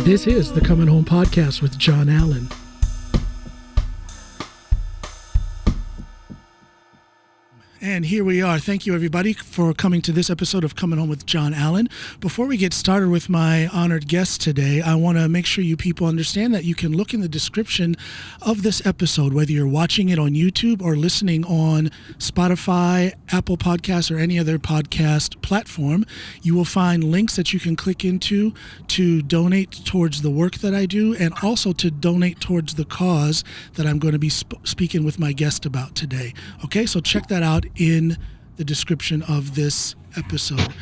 This is the Coming Home Podcast with John Allen. And here we are. Thank you, everybody, for coming to this episode of Coming Home with John Allen. Before we get started with my honored guest today, I want to make sure you people understand that you can look in the description of this episode, whether you're watching it on YouTube or listening on Spotify, Apple Podcasts, or any other podcast platform. You will find links that you can click into to donate towards the work that I do and also to donate towards the cause that I'm going to be speaking with my guest about today. Okay, so check that out in the description of this episode.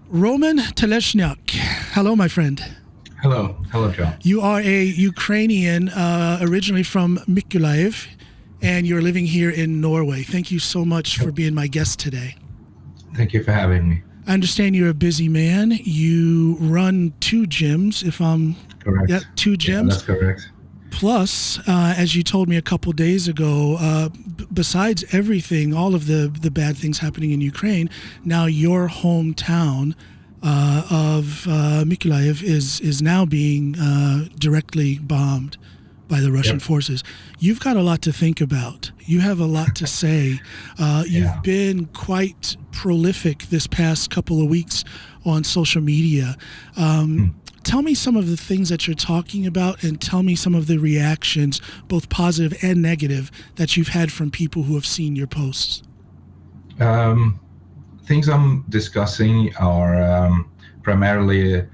Roman Telezhnyak. Hello, my friend. Hello, John. You are a Ukrainian, originally from Mykolaiv, and you're living here in Norway. Thank you so much for being my guest today. Thank you for having me. I understand you're a busy man. You run 2 gyms, if I'm correct. Yeah, 2 gyms. Yeah, that's correct. Plus, as you told me a couple days ago, besides everything, all of the bad things happening in Ukraine, now your hometown of Mykolaiv is now being directly bombed by the Russian forces. You've got a lot to think about. You have a lot to say. You've been quite prolific this past couple of weeks on social media. Tell me some of the things that you're talking about and tell me some of the reactions, both positive and negative, that you've had from people who have seen your posts. Things I'm discussing are primarily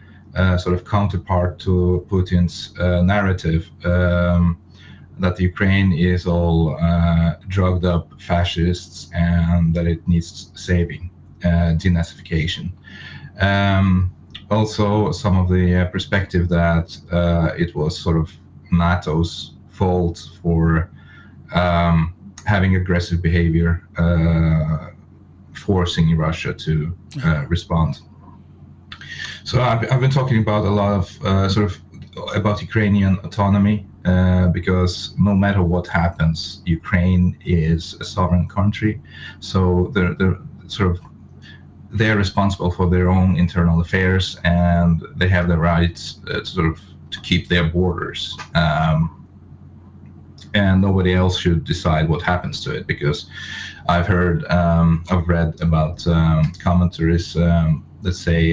sort of counterpart to Putin's narrative that Ukraine is all drugged up fascists and that it needs saving, denazification. Also, some of the perspective that it was sort of NATO's fault for having aggressive behavior, forcing Russia to respond. So I've been talking about a lot of about Ukrainian autonomy because no matter what happens, Ukraine is a sovereign country. So they're responsible for their own internal affairs, and they have the rights to keep their borders. And nobody else should decide what happens to it, because I've read about commentaries that say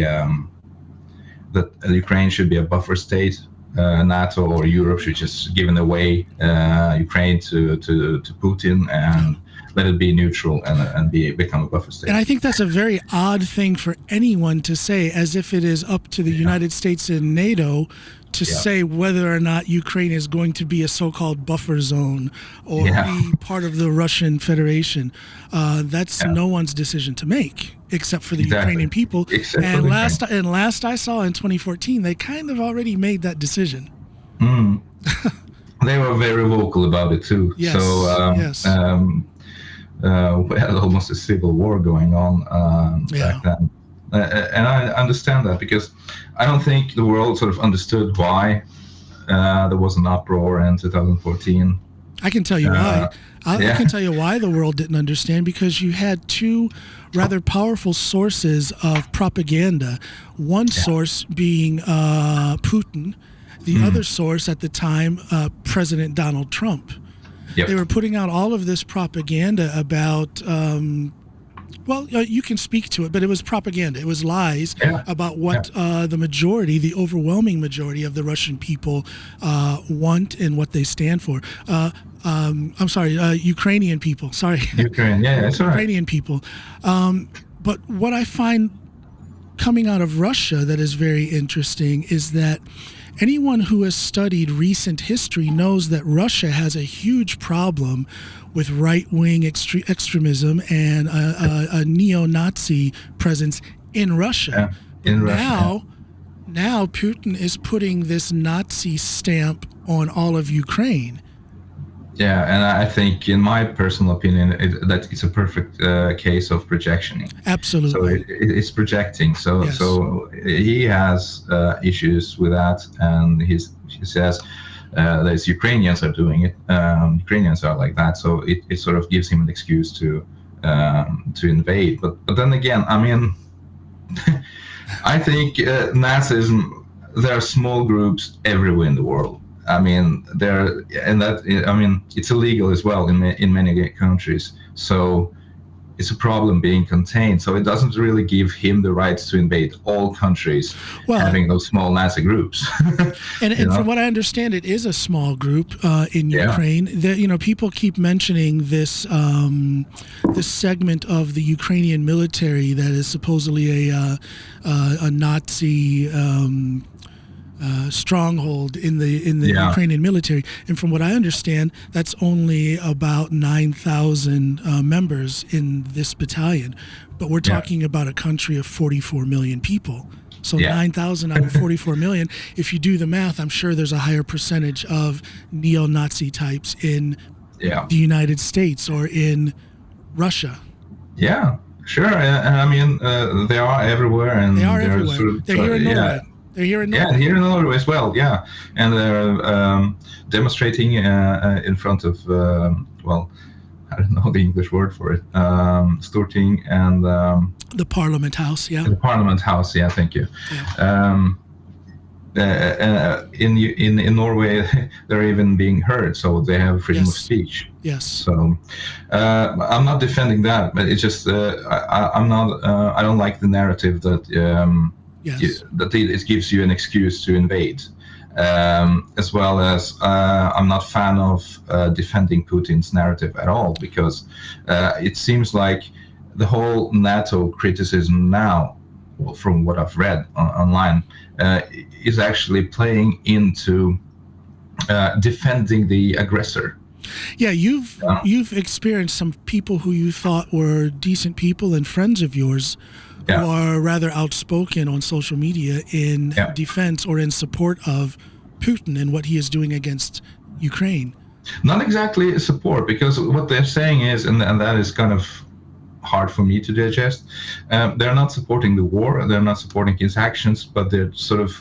that Ukraine should be a buffer state. NATO or Europe should just give away Ukraine to Putin and let it be neutral and become a buffer state. And I think that's a very odd thing for anyone to say, as if it is up to the United States and NATO to say whether or not Ukraine is going to be a so-called buffer zone or be part of the Russian Federation. That's no one's decision to make, except for the Ukrainian people. And last I saw in 2014, they kind of already made that decision. They were very vocal about it too. Yes. So we had almost a civil war going on back then. And I understand that, because I don't think the world sort of understood why there was an uproar in 2014. I can tell you why. I can tell you why the world didn't understand, because you had 2 rather powerful sources of propaganda. One source being Putin, the other source at the time, President Donald Trump. They were putting out all of this propaganda about, you can speak to it, but it was propaganda. It was lies about what the overwhelming majority of the Russian people want and what they stand for. I'm sorry, Ukrainian people. Sorry. Ukraine, it's all right. Ukrainian people. But what I find coming out of Russia that is very interesting is that anyone who has studied recent history knows that Russia has a huge problem with right-wing extremism and a neo-Nazi presence in Russia. Now Putin is putting this Nazi stamp on all of Ukraine. Yeah, and I think, in my personal opinion, that it's a perfect case of projection. Absolutely. So it's projecting. So he has issues with that, and he says that Ukrainians are doing it. Ukrainians are like that. So it sort of gives him an excuse to invade. But then again, I mean, I think Nazism there are small groups everywhere in the world. I mean, it's illegal as well in many countries. So it's a problem being contained. So it doesn't really give him the rights to invade all countries, having those small Nazi groups. and from what I understand, it is a small group in Ukraine. People keep mentioning this segment of the Ukrainian military that is supposedly a Nazi stronghold in the Ukrainian military, and from what I understand, that's only about 9,000 members in this battalion. But we're talking about a country of 44 million people. So 9,000 out of 44 million. If you do the math, I'm sure there's a higher percentage of neo-Nazi types in the United States or in Russia. Yeah, sure. They are everywhere, and they are everywhere. They're here in Norway. They're here in Norway. Yeah, here in Norway as well. Yeah, and they're demonstrating in front of I don't know the English word for it, Storting and the Parliament House. Yeah. The Parliament House. Yeah, thank you. Yeah. In Norway, they're even being heard, so they have freedom of speech. Yes. So I'm not defending that, but it's just I'm not. I don't like the narrative that. That it gives you an excuse to invade, as well as I'm not a fan of defending Putin's narrative at all, because it seems like the whole NATO criticism now, from what I've read online, is actually playing into defending the aggressor. Yeah, you've experienced some people who you thought were decent people and friends of yours who are rather outspoken on social media in defense or in support of Putin and what he is doing against Ukraine. Not exactly support, because what they're saying is, and that is kind of hard for me to digest, they're not supporting the war, they're not supporting his actions, but they sort of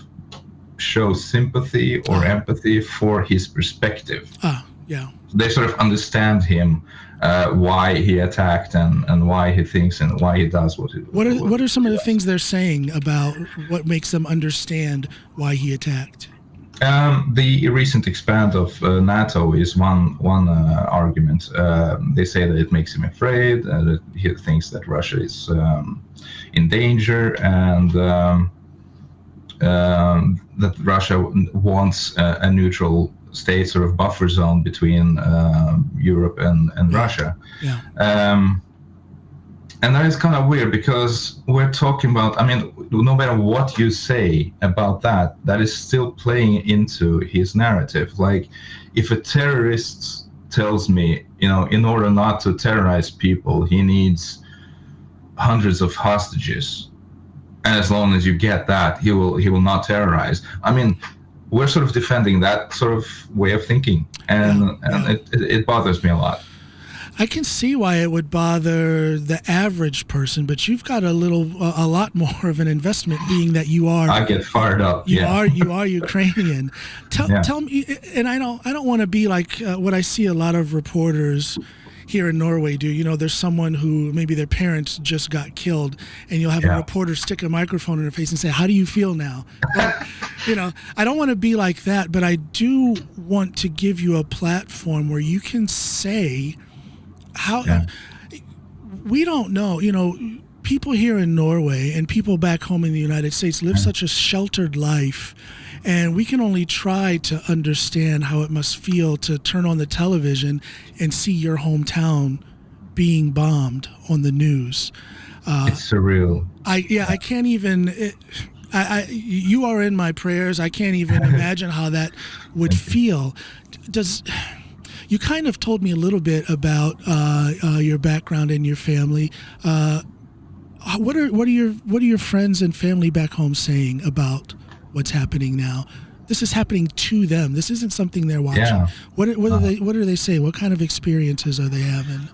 show sympathy or empathy for his perspective. They sort of understand him, why he attacked and why he thinks and why he does what he does. What are some of the things they're saying about what makes them understand why he attacked? The recent expand of NATO is one argument. They say that it makes him afraid, that he thinks that Russia is in danger, and that Russia wants a neutral state, sort of buffer zone between Europe and Russia. And that is kind of weird, because we're talking about, no matter what you say about that is still playing into his narrative. Like, if a terrorist tells me, in order not to terrorize people, he needs hundreds of hostages, and as long as you get that, he will not terrorize. We're sort of defending that sort of way of thinking, and it bothers me a lot. I can see why it would bother the average person, but you've got a lot more of an investment, being that you are. I get fired up. You are Ukrainian. Tell me, and I don't want to be like what I see a lot of reporters here in Norway do. There's someone who maybe their parents just got killed, and you'll have a reporter stick a microphone in their face and say, "How do you feel now?" Well, I don't want to be like that, but I do want to give you a platform where you can say how we don't know. People here in Norway and people back home in the United States live such a sheltered life, and we can only try to understand how it must feel to turn on the television and see your hometown being bombed on the news. It's surreal. I can't even. You are in my prayers. I can't even imagine how that would feel. You kind of told me a little bit about your background and your family. What are your friends and family back home saying about what's happening now? This is happening to them. This isn't something they're watching. Yeah. What do they say? What kind of experiences are they having?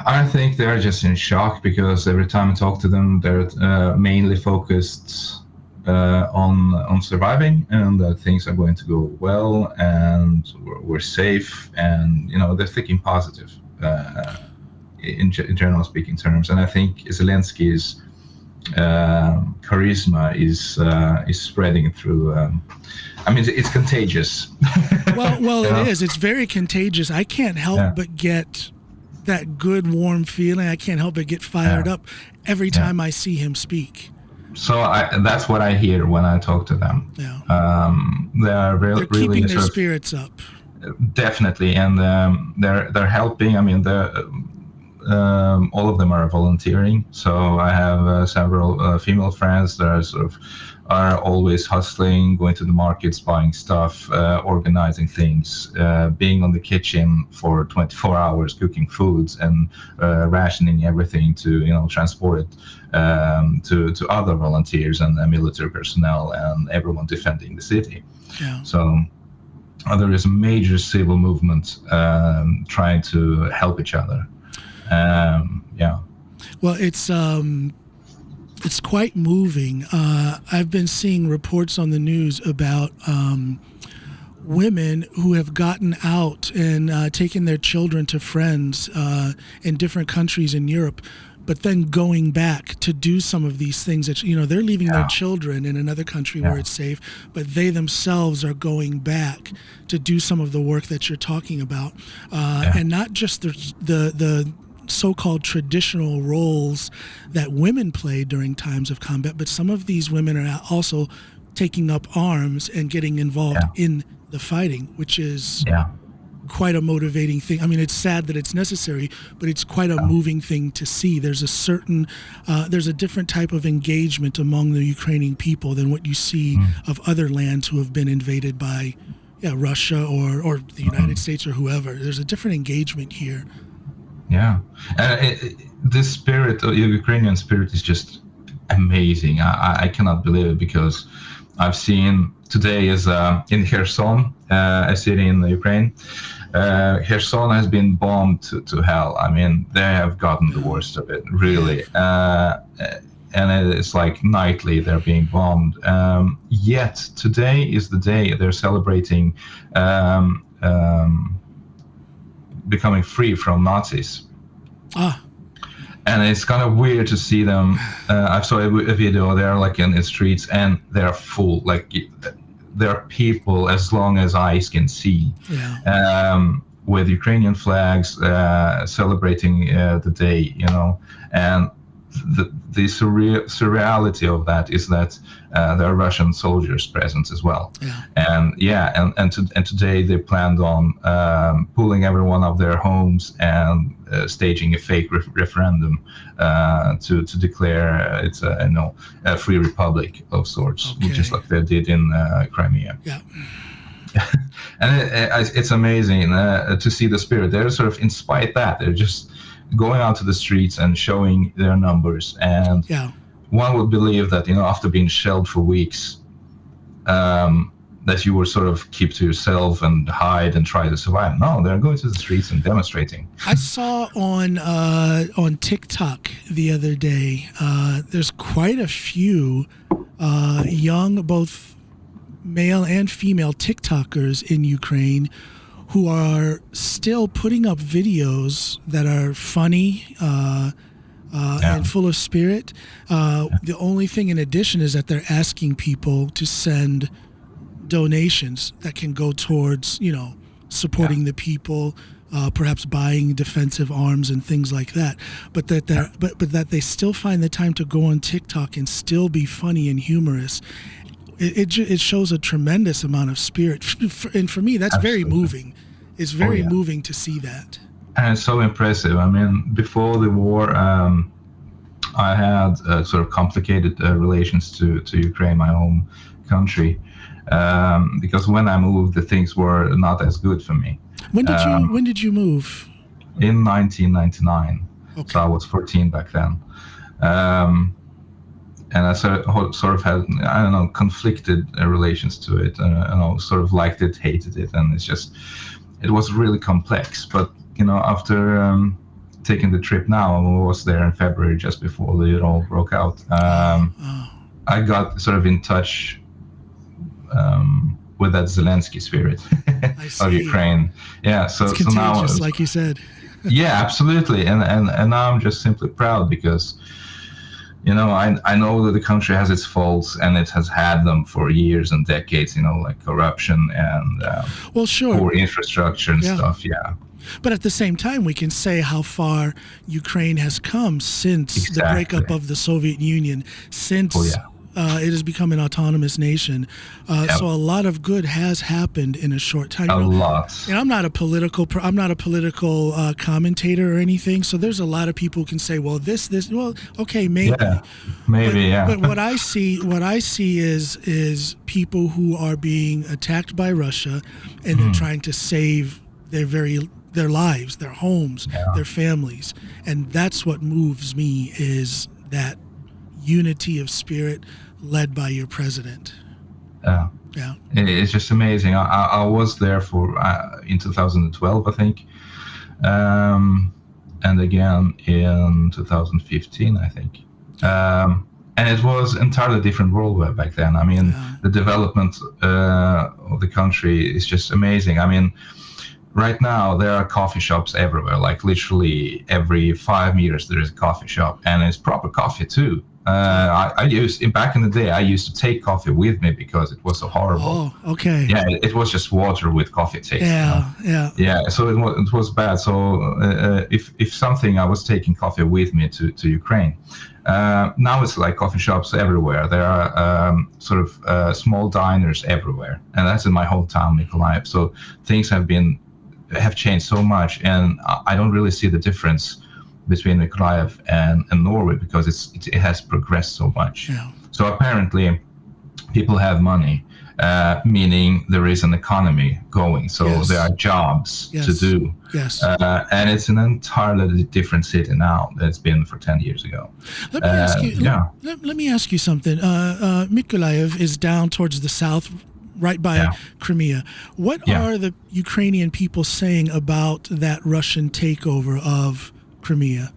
I think they're just in shock, because every time I talk to them, they're mainly focused on surviving, and that things are going to go well, and we're safe, and they're thinking positive in general speaking terms. And I think Zelensky is charisma is spreading through. I mean, it's contagious. Well, it is. It's very contagious. I can't help but get that good, warm feeling. I can't help but get fired up every time I see him speak. So that's what I hear when I talk to them. Yeah. They're They're keeping really their spirits up. Definitely, and they're helping. I mean, all of them are volunteering. So I have several female friends that are always hustling, going to the markets, buying stuff, organizing things, being on the kitchen for 24 hours, cooking foods and rationing everything to transport it to other volunteers and military personnel and everyone defending the city. Yeah. So there is a major civil movement trying to help each other. Well, it's quite moving. I've been seeing reports on the news about women who have gotten out and taken their children to friends in different countries in Europe, but then going back to do some of these things that, they're leaving their children in another country where it's safe, but they themselves are going back to do some of the work that you're talking about. And not just the so-called traditional roles that women play during times of combat, but some of these women are also taking up arms and getting involved in the fighting, which is quite a motivating thing. I mean, it's sad that it's necessary, but it's quite a moving thing to see. There's a certain, there's a different type of engagement among the Ukrainian people than what you see of other lands who have been invaded by Russia or the United States or whoever. There's a different engagement here. Yeah, this spirit, the Ukrainian spirit, is just amazing. I cannot believe it, because I've seen today is in Kherson, a city in Ukraine. Kherson has been bombed to hell. I mean, they have gotten the worst of it, really. And it's like nightly they're being bombed. Yet today is the day they're celebrating becoming free from Nazis. And it's kind of weird to see them. I saw a video. They're like in the streets, and they're full. Like there are people as long as eyes can see, with Ukrainian flags, celebrating the day. And the surreality of that is that there are Russian soldiers present as well. And today they planned on pulling everyone out of their homes and staging a fake referendum to declare it's a free republic of sorts, just like they did in Crimea. And it's amazing to see the spirit. They're sort of, in spite of that, they're just going out to the streets and showing their numbers. And one would believe that, after being shelled for weeks, that you would sort of keep to yourself and hide and try to survive. No, they're going to the streets and demonstrating. I saw on Tik Tok the other day, there's quite a few young, both male and female TikTokers in Ukraine who are still putting up videos that are funny and full of spirit. The only thing in addition is that they're asking people to send donations that can go towards, supporting the people, perhaps buying defensive arms and things like that. But that they still find the time to go on TikTok and still be funny and humorous. It shows a tremendous amount of spirit, and for me, that's very moving. It's very moving to see that. And it's so impressive. I mean, before the war, I had sort of complicated relations to Ukraine, my home country, because when I moved, the things were not as good for me. When did you move? In 1999. Okay. So I was 14 back then. And I sort of had, conflicted relations to it. Sort of liked it, hated it, and it was really complex. But after taking the trip now, I was there in February, just before it all broke out. I got sort of in touch with that Zelensky spirit of Ukraine. Yeah, so now, just like you said. Yeah, absolutely, and now I'm just simply proud because, I know that the country has its faults, and it has had them for years and decades, like corruption and poor infrastructure and stuff. Yeah. But at the same time, we can say how far Ukraine has come since the breakup of the Soviet Union, since it has become an autonomous nation. So a lot of good has happened in a short time. A lot. And I'm not a political commentator or anything. So there's a lot of people who can say, well, well, okay, maybe. Yeah, maybe, But what I see is people who are being attacked by Russia, and they're trying to save their lives, their homes, their families. And that's what moves me, is that unity of spirit led by your president. Yeah. It's just amazing. I was there in 2012, I think. And again in 2015, I think. And it was entirely different world back then. I mean, the development of the country is just amazing. I mean, right now, there are coffee shops everywhere. Like literally every 5 meters, there is a coffee shop, and it's proper coffee too. Back in the day, I used to take coffee with me because it was so horrible. Oh, okay. Yeah, it was just water with coffee taste. Yeah. So it was bad. So if something, I was taking coffee with me to Ukraine. Now it's like coffee shops everywhere. There are small diners everywhere, and that's in my hometown, Mykolaiv. So things have changed so much, and I don't really see the difference between Mykolaiv and Norway, because it has progressed so much. Yeah. So apparently people have money, meaning there is an economy going. So there are jobs to do. Yes. And it's an entirely different city now than it's been for 10 years ago. Let me ask you. Let me ask you something. Mykolaiv is down towards the south, right by Crimea. What are the Ukrainian people saying about that Russian takeover of Crimea?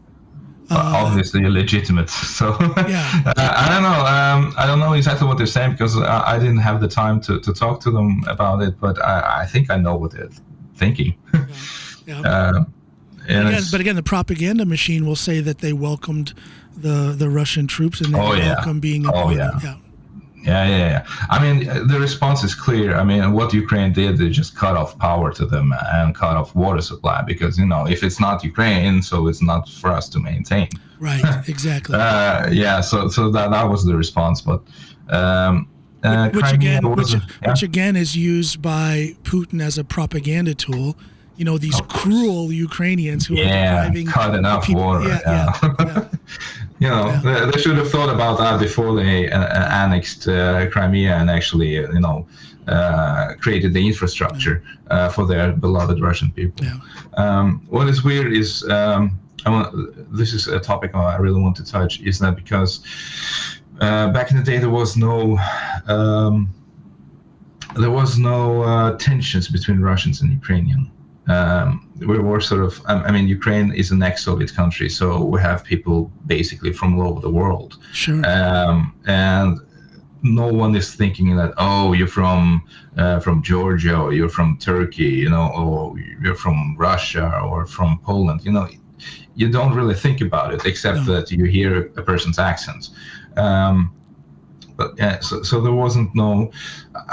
Obviously illegitimate. So I don't know. I don't know exactly what they're saying, because I didn't have the time to talk to them about it. But I think I know what they're thinking. But again, the propaganda machine will say that they welcomed the Russian troops, and they welcome being a part of it. Yeah. I mean, the response is clear. I mean, what Ukraine did, they just cut off power to them and cut off water supply, because, if it's not Ukraine, so it's not for us to maintain. Right, exactly. So that was the response. But which again is used by Putin as a propaganda tool. These cruel Ukrainians who are depriving cutting off water. They should have thought about that before they annexed Crimea and actually, created the infrastructure for their beloved Russian people. What is weird is, this is a topic I really want to touch, is that because back in the day there was no tensions between Russians and Ukrainians. We were Ukraine is an ex-Soviet country, so we have people basically from all over the world. Sure. And no one is thinking that, you're from Georgia, or you're from Turkey, or you're from Russia or from Poland. You don't really think about it, except that you hear a person's accent. But so there wasn't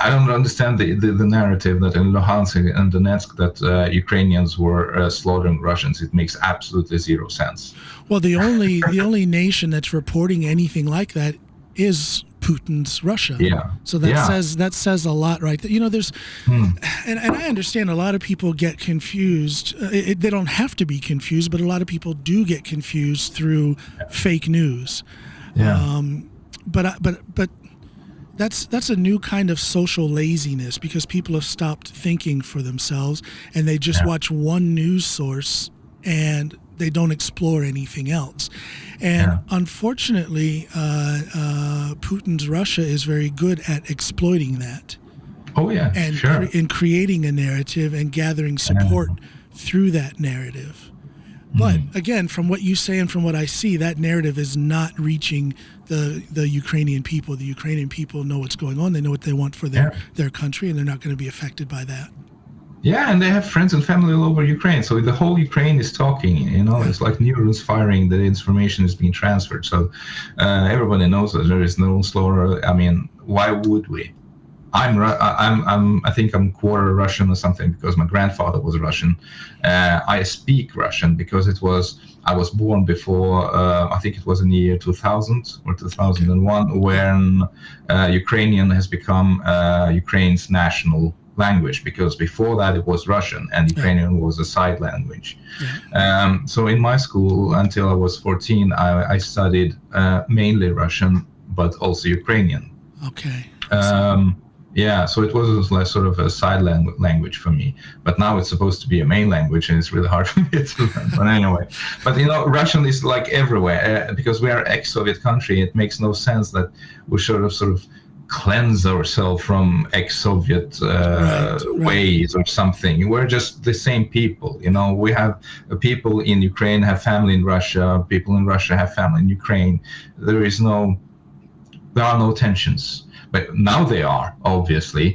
I don't understand the narrative that in Luhansk and Donetsk that Ukrainians were slaughtering Russians. It makes absolutely zero sense. Well, the only nation that's reporting anything like that is Putin's Russia. Yeah. So that says a lot, right? There's, and I understand a lot of people get confused. They don't have to be confused, but a lot of people do get confused through fake news. Yeah. But that's a new kind of social laziness, because people have stopped thinking for themselves, and they just watch one news source and they don't explore anything else. And unfortunately, Putin's Russia is very good at exploiting that. Oh yeah, and in creating a narrative and gathering support through that narrative. But again, from what you say and from what I see, that narrative is not reaching the Ukrainian people. The Ukrainian people know what's going on. They know what they want for their country, and they're not going to be affected by that. Yeah, and they have friends and family all over Ukraine. So the whole Ukraine is talking, it's like neurons firing, the information is being transferred. So everybody knows that there is no slaughter. I mean, why would we? I think I'm quarter Russian or something because my grandfather was Russian. I speak Russian because I was born before, I think it was in the year 2000 or 2001, when Ukrainian has become Ukraine's national language, because before that it was Russian and Ukrainian was a side language. So in my school until I was 14, I studied mainly Russian, but also Ukrainian. Okay. Yeah, so it was like sort of a side language for me, but now it's supposed to be a main language, and it's really hard for me to learn. But anyway, Russian is like everywhere because we are ex-Soviet country. It makes no sense that we sort of cleanse ourselves from ex-Soviet ways or something. We're just the same people. We have people in Ukraine have family in Russia. People in Russia have family in Ukraine. There are no tensions. But now they are, obviously,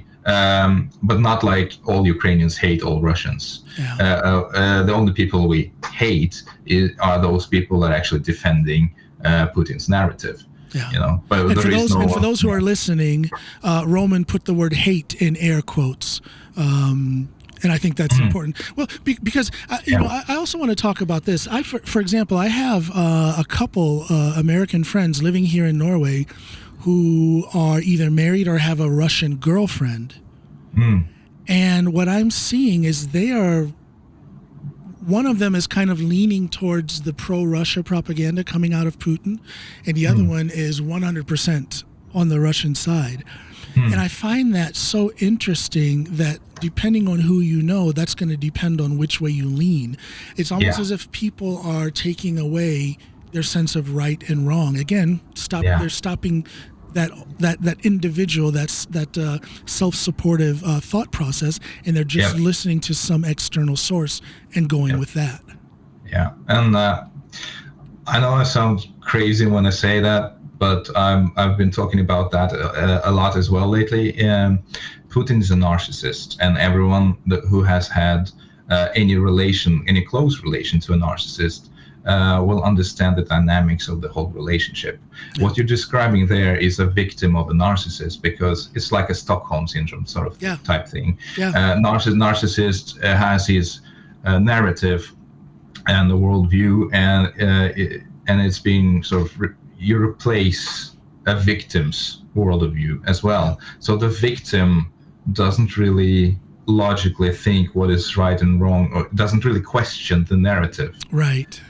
but not like all Ukrainians hate all Russians. The only people we hate are those people that are actually defending Putin's narrative. But for those who are listening, Roman put the word hate in air quotes. And I think that's important. Well, because I also want to talk about this. For example, I have a couple American friends living here in Norway who are either married or have a Russian girlfriend. And what I'm seeing is one of them is kind of leaning towards the pro-Russia propaganda coming out of Putin, and the other one is 100% on the Russian side. And I find that so interesting that depending on who you know, that's going to depend on which way you lean. It's almost as if people are taking away their sense of right and wrong. Again, they're stopping that individual, that self-supportive thought process, and they're just listening to some external source and going with that. Yeah, and I know I sound crazy when I say that, but I've been talking about that a lot as well lately. Putin is a narcissist, and everyone who has had any close relation to a narcissist will understand the dynamics of the whole relationship. What you're describing there is a victim of a narcissist, because it's like a Stockholm syndrome sort of type thing. Narcissist has his narrative and the worldview, and it's being sort of you replace a victim's worldview as well. So the victim doesn't really logically think what is right and wrong, or doesn't really question the narrative. Right.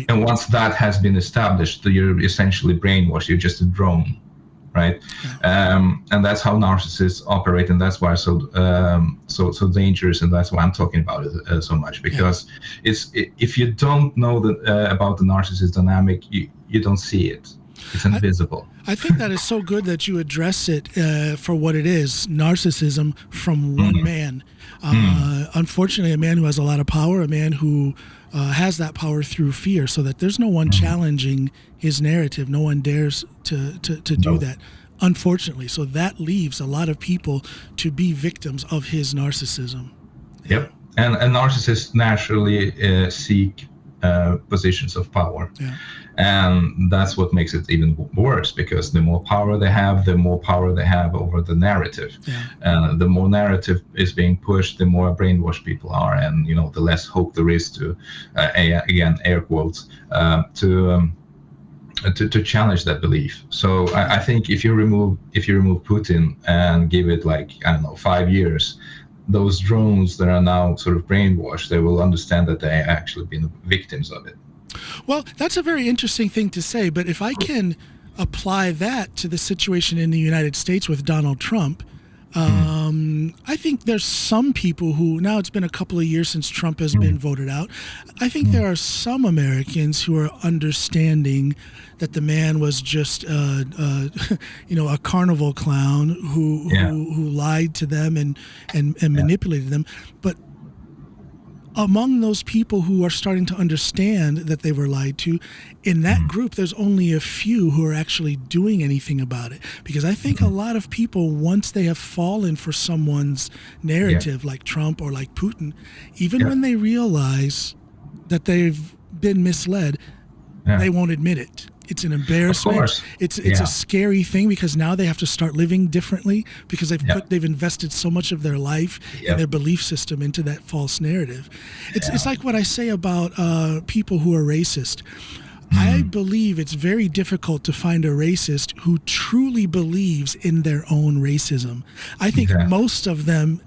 And once that has been established, you're essentially brainwashed. You're just a drone, right? And that's how narcissists operate, and that's why so dangerous, and that's why I'm talking about it so much, because if you don't know about the narcissist dynamic, you don't see it. It's invisible. I think that is so good that you address it for what it is, narcissism from one man. Unfortunately, a man who has a lot of power, a man who has that power through fear, so that there's no one challenging his narrative. No one dares to do that, unfortunately. So that leaves a lot of people to be victims of his narcissism. Yep. And narcissists naturally seek positions of power. And that's what makes it even worse, because the more power they have over the narrative. The more narrative is being pushed, the more brainwashed people are, and the less hope there is to, again, air quotes, to challenge that belief. So I think if you remove Putin and give it 5 years, those drones that are now sort of brainwashed, they will understand that they actually been victims of it. Well, that's a very interesting thing to say, but if I can apply that to the situation in the United States with Donald Trump, I think there's some people who, now it's been a couple of years since Trump has been voted out, I think there are some Americans who are understanding that the man was just a carnival clown who lied to them and manipulated them. But among those people who are starting to understand that they were lied to, in that group, there's only a few who are actually doing anything about it. Because I think a lot of people, once they have fallen for someone's narrative, like Trump or like Putin, even when they realize that they've been misled, they won't admit it. It's an embarrassment. It's a scary thing, because now they have to start living differently, because they've invested so much of their life and their belief system into that false narrative. It's like what I say about people who are racist. I believe it's very difficult to find a racist who truly believes in their own racism. I think most of them,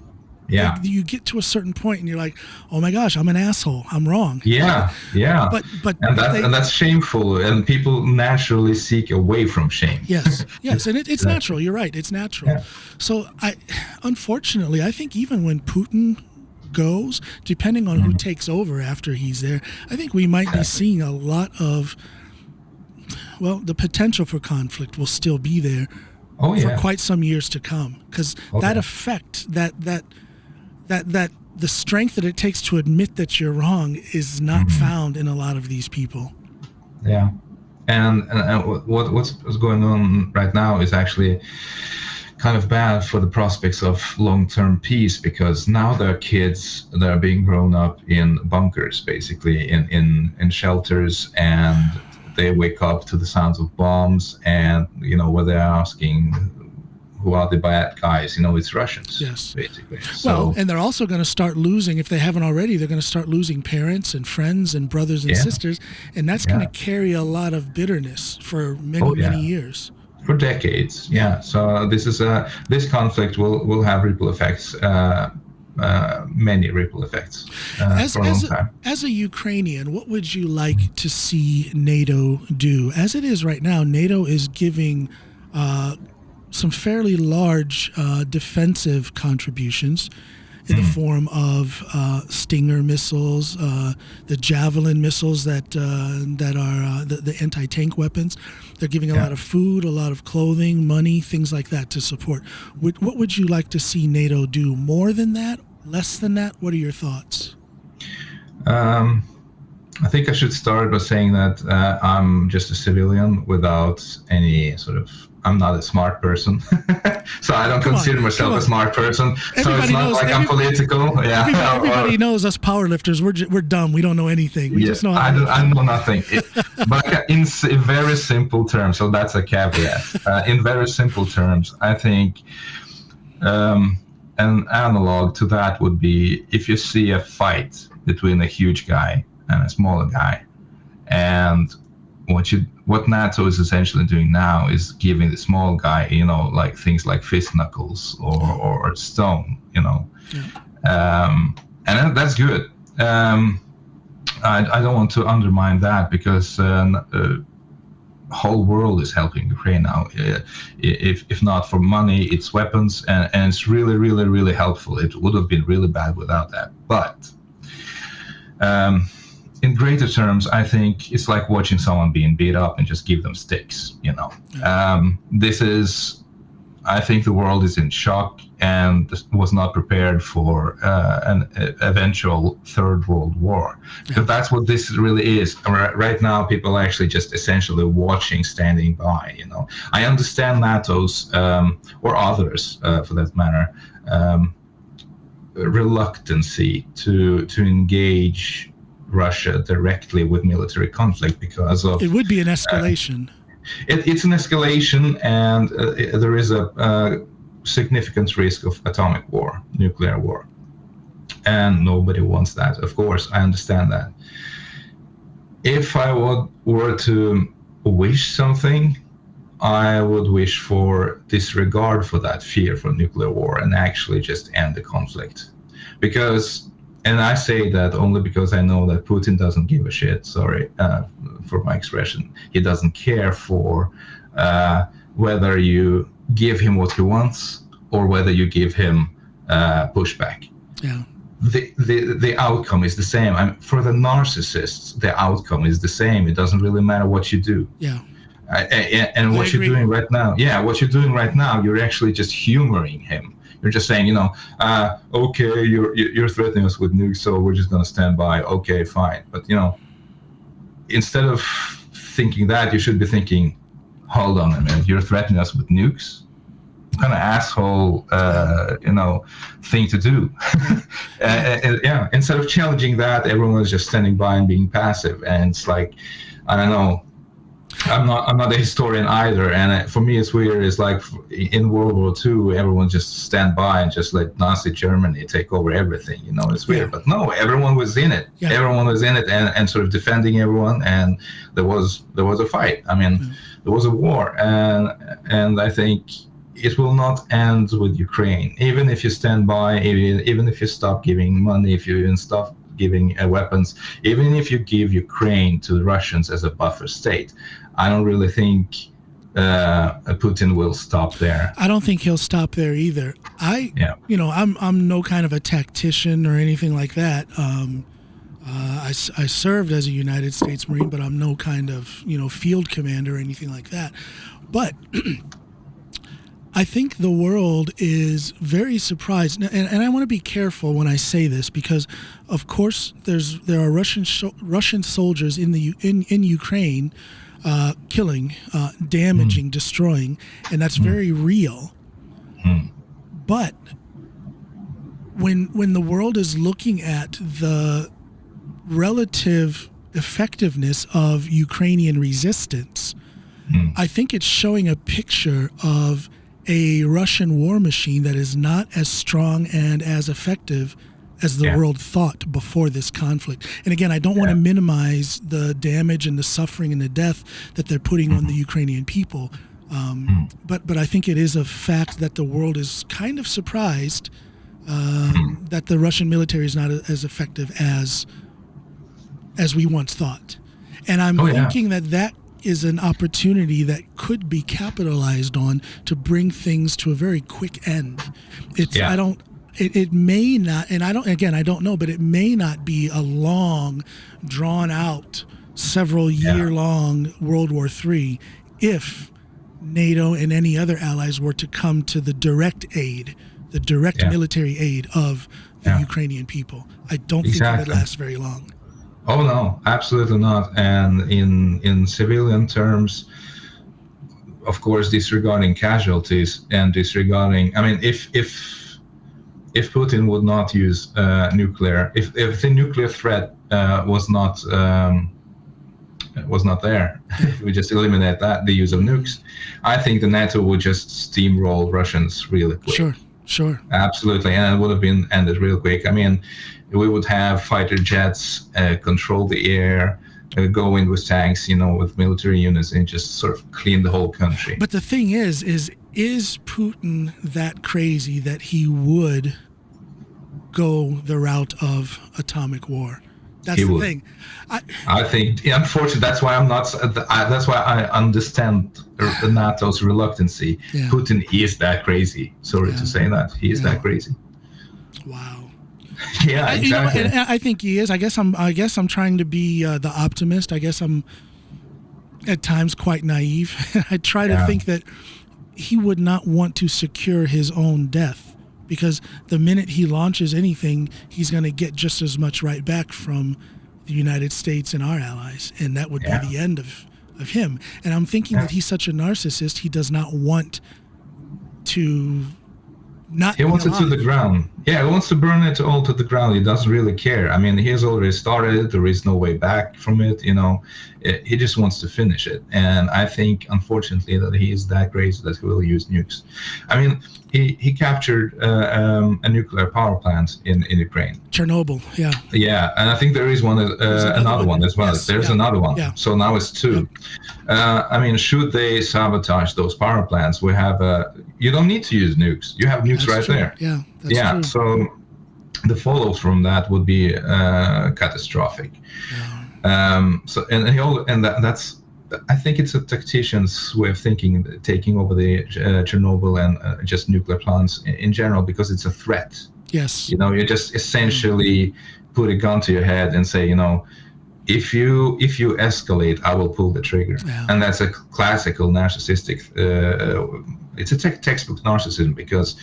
you get to a certain point and you're like, oh my gosh, I'm an asshole, I'm wrong. But that's shameful, and people naturally seek away from shame. Yes, and it's natural. You're right, it's natural. So unfortunately, I think even when Putin goes, depending on who takes over after he's there, I think we might be seeing a lot of, the potential for conflict will still be there for quite some years to come, because that effect, that the strength that it takes to admit that you're wrong is not found in a lot of these people. And what's going on right now is actually kind of bad for the prospects of long-term peace, because now there are kids that are being grown up in bunkers, basically in shelters, and they wake up to the sounds of bombs, and where they're asking, who are the bad guys? It's Russians, basically. So, and they're also going to start losing, if they haven't already, they're going to start losing parents and friends and brothers and sisters, and that's going to carry a lot of bitterness for many years. For decades, So this conflict will have ripple effects, many ripple effects for a long time. As a Ukrainian, what would you like to see NATO do? As it is right now, NATO is giving some fairly large defensive contributions in the form of Stinger missiles, the Javelin missiles that are the anti-tank weapons. They're giving a lot of food, a lot of clothing, money, things like that to support. What would you like to see NATO do? More than that? Less than that? What are your thoughts? I think I should start by saying that I'm just a civilian without any sort of, I'm not a smart person. So I don't consider myself a smart person. So it's not like I'm political. Everybody knows us powerlifters. We're dumb. We don't know anything. We just know I know nothing. But in very simple terms, so that's a caveat. In very simple terms, I think an analog to that would be if you see a fight between a huge guy and a smaller guy, and what NATO is essentially doing now is giving the small guy, like things like fist knuckles or stone, and that's good. I don't want to undermine that, because the whole world is helping Ukraine now. If not for money, it's weapons, and it's really, really, really helpful. It would have been really bad without that. But in greater terms, I think it's like watching someone being beat up and just give them sticks, I think the world is in shock and was not prepared for an eventual third world war. Because that's what this really is. Right now, people are actually just essentially watching, standing by, I understand NATO's, or others for that matter, reluctancy to engage Russia directly with military conflict because of... It would be an escalation. It's an escalation, and there is a significant risk of atomic war, nuclear war. And nobody wants that, of course, I understand that. If I were to wish something, I would wish for disregard for that fear for nuclear war and actually just end the conflict. Because... And I say that only because I know that Putin doesn't give a shit, sorry for my expression. He doesn't care for whether you give him what he wants or whether you give him pushback. Yeah. The outcome is the same. For the narcissists, the outcome is the same. It doesn't really matter what you do. Yeah. And what you're doing right now, you're actually just humoring him. You're just saying, okay, you're threatening us with nukes, so we're just going to stand by. Okay, fine. But, instead of thinking that, you should be thinking, hold on a minute, you're threatening us with nukes? What kind of asshole, thing to do? Instead of challenging that, everyone is just standing by and being passive. And it's like, I don't know. I'm not a historian either, and for me it's weird. It's like in World War II, everyone just stand by and just let Nazi Germany take over everything. It's weird, but no, everyone was in it. Yeah. Everyone was in it and sort of defending everyone, and there was a fight. I mean, there was a war, and I think it will not end with Ukraine. Even if you stand by, even if you stop giving money, if you even stop giving weapons, even if you give Ukraine to the Russians as a buffer state, I don't really think Putin will stop there. I don't think he'll stop there either. I'm no kind of a tactician or anything like that. I served as a United States Marine, but I'm no kind of field commander or anything like that. But I think the world is very surprised, and I want to be careful when I say this, because, of course, there are Russian soldiers in Ukraine, killing, damaging, destroying, and that's very real. But when the world is looking at the relative effectiveness of Ukrainian resistance, I think it's showing a picture of a Russian war machine that is not as strong and as effective as the world thought before this conflict. And again, I don't want to minimize the damage and the suffering and the death that they're putting on the Ukrainian people. But I think it is a fact that the world is kind of surprised that the Russian military is not as effective as we once thought. And I'm thinking that is an opportunity that could be capitalized on to bring things to a very quick end. It may not, and I don't know, but it may not be a long, drawn out, several year long World War III if NATO and any other allies were to come to the direct aid, the direct military aid of the Ukrainian people. I don't think it would last very long. Oh no, absolutely not. And in civilian terms, of course, disregarding casualties and disregarding, I mean, if Putin would not use nuclear, if the nuclear threat was not there, we just eliminate the use of nukes, I think the NATO would just steamroll Russians really quick. Sure. Absolutely, and it would have been ended real quick. I mean, we would have fighter jets control the air, go in with tanks, with military units, and just sort of clean the whole country. But the thing is Putin that crazy that he would go the route of atomic war? That's the thing. I think, unfortunately, that's why I'm not. That's why I understand the NATO's reluctancy. Yeah. Putin is that crazy. Sorry to say that he is that crazy. Wow. Yeah, exactly. And I think he is. I guess I'm trying to be the optimist. I guess I'm at times quite naive. I try to think that he would not want to secure his own death, because the minute he launches anything, he's going to get just as much right back from the United States and our allies, and that would be the end of him. And I'm thinking that he's such a narcissist, he does not want to not. He wants it to the ground. Yeah, he wants to burn it all to the ground. He doesn't really care. I mean, he has already started it. There is no way back from it. He just wants to finish it. And I think, unfortunately, that he is that crazy that he will use nukes. I mean, he captured a nuclear power plant in Ukraine. Chernobyl, yeah. Yeah, and I think there is another one as well. Yes, there's another one. Yeah. So now it's two. Yeah. I mean, should they sabotage those power plants, we have you don't need to use nukes. You have nukes right there. Yeah, that's true. So the fallout from that would be catastrophic. Yeah. That's. I think it's a tactician's way of thinking, taking over the Chernobyl and just nuclear plants in general, because it's a threat. Yes. You just essentially put a gun to your head and say, if you escalate, I will pull the trigger. Yeah. And that's a classical narcissistic It's a textbook narcissism, because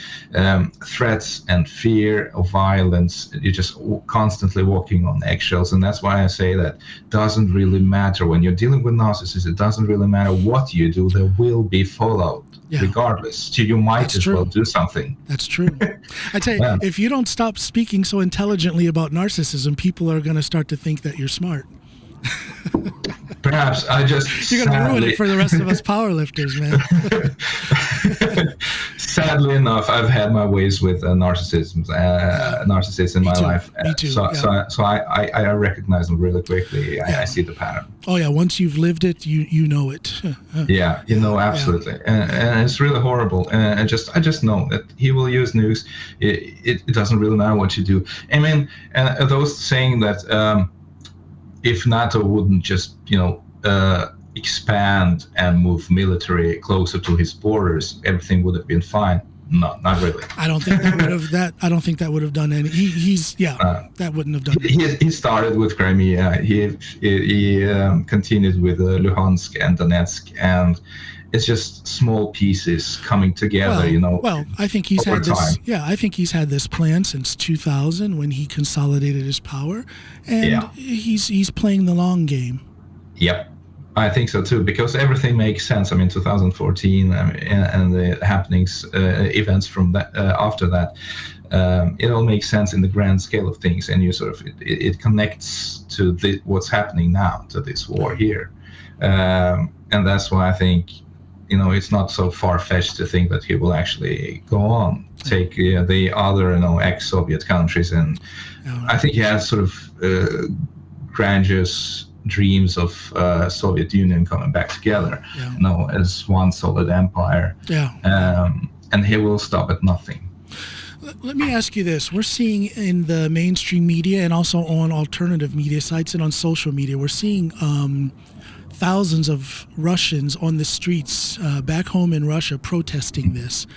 threats and fear of violence, you're just constantly walking on eggshells. And that's why I say that doesn't really matter when you're dealing with narcissists. It doesn't really matter what you do. There will be fallout regardless. So you might as well do something. That's true. I tell you, if you don't stop speaking so intelligently about narcissism, people are going to start to think that you're smart. Perhaps you're going to ruin it for the rest of us powerlifters, man. Sadly enough, I've had my ways with narcissists in my life. Me too. So I recognize them really quickly. I see the pattern. Oh yeah, once you've lived it, you know it. Absolutely, and it's really horrible. And I just know that he will use nukes. It doesn't really matter what you do. I mean, and those saying that. If NATO wouldn't just, expand and move military closer to his borders, everything would have been fine. No, not really. I don't think that would have done any. That wouldn't have done. He started with Crimea. He continued with Luhansk and Donetsk, and it's just small pieces coming together, Well, I think he's had this. Time. Yeah, I think he's had this plan since 2000 when he consolidated his power, and he's playing the long game. Yep, I think so too, because everything makes sense. I mean, 2014 and the happenings, events from that after that, it all makes sense in the grand scale of things, and you sort of it connects to what's happening now, to this war here, and that's why I think. It's not so far-fetched to think that he will actually go on, take the other, ex-Soviet countries, and I think he has sort of grandiose dreams of Soviet Union coming back together, as one solid empire. And he will stop at nothing. Let me ask you this. We're seeing in the mainstream media and also on alternative media sites and on social media, we're seeing thousands of Russians on the streets back home in Russia protesting this.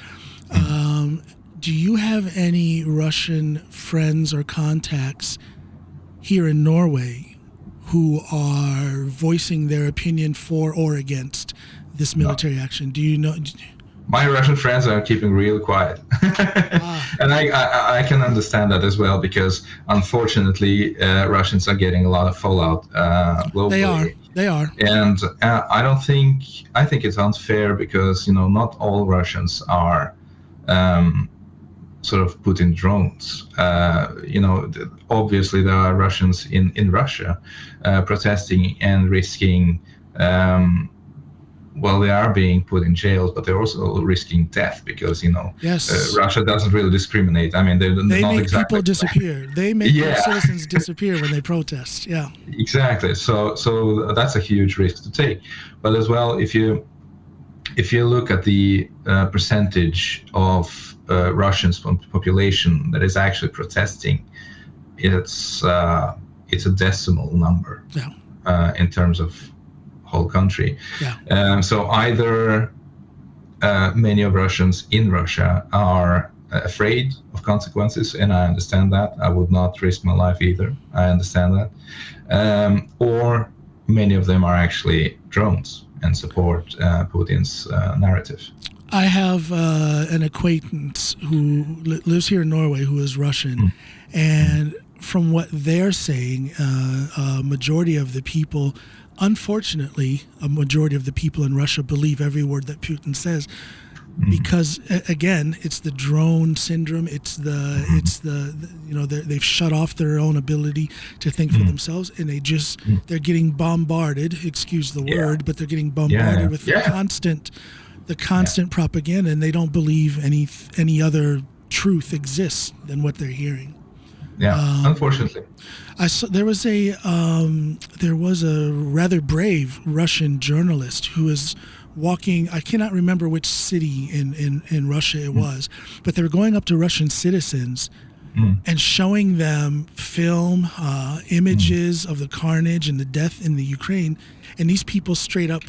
Do you have any Russian friends or contacts here in Norway who are voicing their opinion for or against this military action? Do you know? My Russian friends are keeping real quiet. And I can understand that as well, because unfortunately Russians are getting a lot of fallout globally. They are. And I think it's unfair because, not all Russians are sort of Putin drones. Obviously there are Russians in Russia protesting and risking they are being put in jails, but they're also risking death because, Russia doesn't really discriminate. I mean, they make people disappear. They make their citizens disappear when they protest. Yeah. Exactly. So that's a huge risk to take. But as well, if you look at the percentage of Russians from the population that is actually protesting, it's a decimal number in terms of whole country. So either many of Russians in Russia are afraid of consequences, and I understand that. I would not risk my life either. I understand that. Or many of them are actually drones and support Putin's narrative. I have an acquaintance who lives here in Norway who is Russian, and from what they're saying, a majority of the people, unfortunately, a majority of the people in Russia believe every word that Putin says, because again, it's the drone syndrome. It's they've shut off their own ability to think for themselves, and they're getting bombarded. Excuse the word, but they're getting bombarded with the constant propaganda, and they don't believe any other truth exists than what they're hearing. Unfortunately. There was a rather brave Russian journalist who was walking. I cannot remember which city in Russia it was, but they were going up to Russian citizens and showing them film images of the carnage and the death in the Ukraine, and these people straight up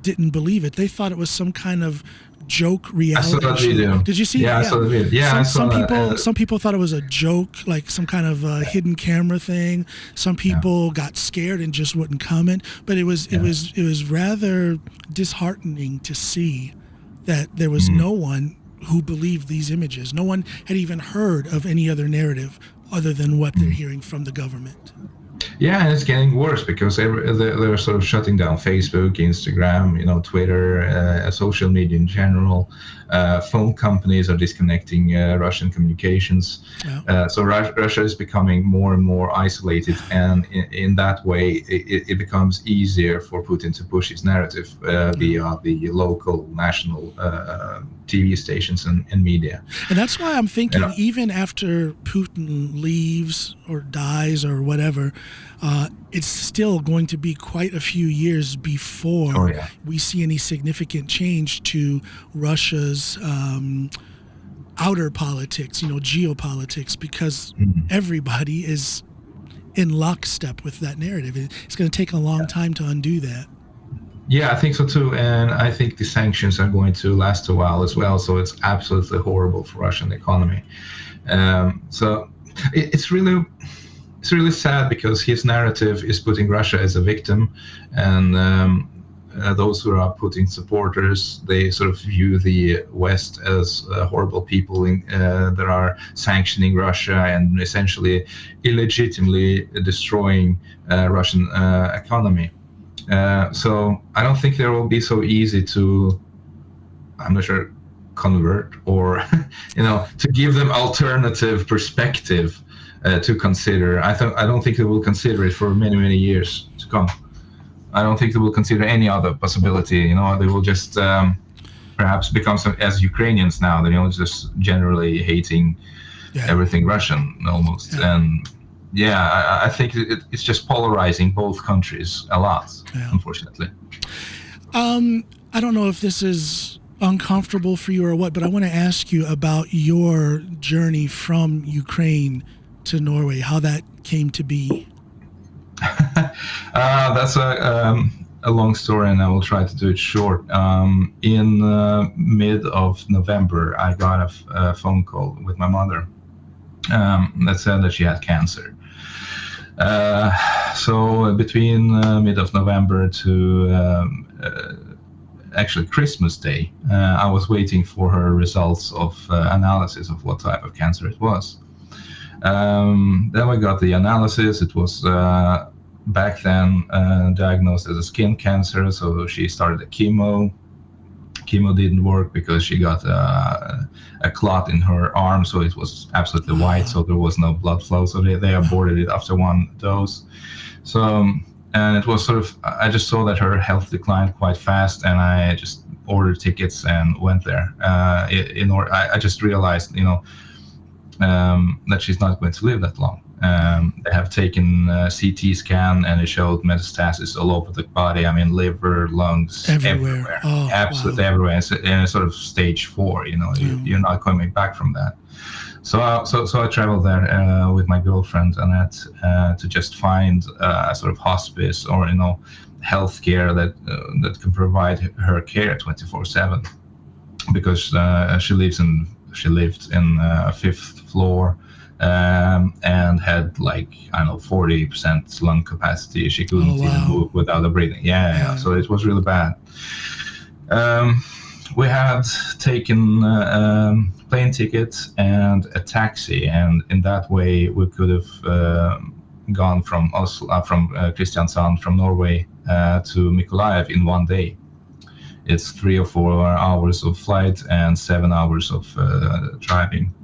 didn't believe it. They thought it was some kind of joke reality show. Did you see? I saw the video. Yeah, some people thought it was a joke, like some kind of hidden camera thing. Some people got scared and just wouldn't comment. But it was rather disheartening to see that there was no one who believed these images. No one had even heard of any other narrative other than what they're hearing from the government. Yeah, and it's getting worse because they're sort of shutting down Facebook, Instagram, Twitter, social media in general. Phone companies are disconnecting Russian communications. Yeah. So Russia is becoming more and more isolated, and in that way, it becomes easier for Putin to push his narrative via the local, national TV stations and media. And that's why I'm thinking, even after Putin leaves or dies or whatever, it's still going to be quite a few years before we see any significant change to Russia's outer politics, geopolitics, because everybody is in lockstep with that narrative. It's going to take a long time to undo that. Yeah, I think so too, and I think the sanctions are going to last a while as well. So it's absolutely horrible for Russian economy. So it's really sad because his narrative is putting Russia as a victim, and those who are Putin supporters, they sort of view the West as horrible people that are sanctioning Russia and essentially illegitimately destroying Russian economy. So I don't think there will be so easy to, I'm not sure, convert or, to give them alternative perspective to consider. I don't think they will consider it for many, many years to come. I don't think they will consider any other possibility. They will just perhaps become as Ukrainians now. Just generally hating everything Russian almost. Yeah. And I think it's just polarizing both countries a lot, unfortunately. I don't know if this is uncomfortable for you or what, but I want to ask you about your journey from Ukraine to Norway, how that came to be. That's a long story, and I will try to do it short. In mid of November, I got a phone call with my mother that said that she had cancer. So between mid of November to actually Christmas Day, I was waiting for her results of analysis of what type of cancer it was. Then we got the analysis. It was back then diagnosed as a skin cancer, so she started a chemo. Chemo didn't work because she got a clot in her arm, so it was absolutely white, so there was no blood flow, so they aborted it after one dose. So, and it was sort of, I just saw that her health declined quite fast, and I just ordered tickets and went there. I just realized, that she's not going to live that long. They have taken a CT scan, and it showed metastasis all over the body. I mean, liver, lungs, everywhere. Oh, absolutely everywhere. It's sort of stage 4. You're not coming back from that. So I traveled there with my girlfriend Annette to just find a sort of hospice or healthcare that can provide her care 24/7, because she lived in a 5th floor. And had 40% lung capacity. She couldn't even move without breathing. Yeah. So it was really bad. We had taken plane tickets and a taxi, and in that way we could have gone from Oslo, from Kristiansand, from Norway, to Mykolaiv in one day. It's 3 or 4 hours of flight and 7 hours of driving.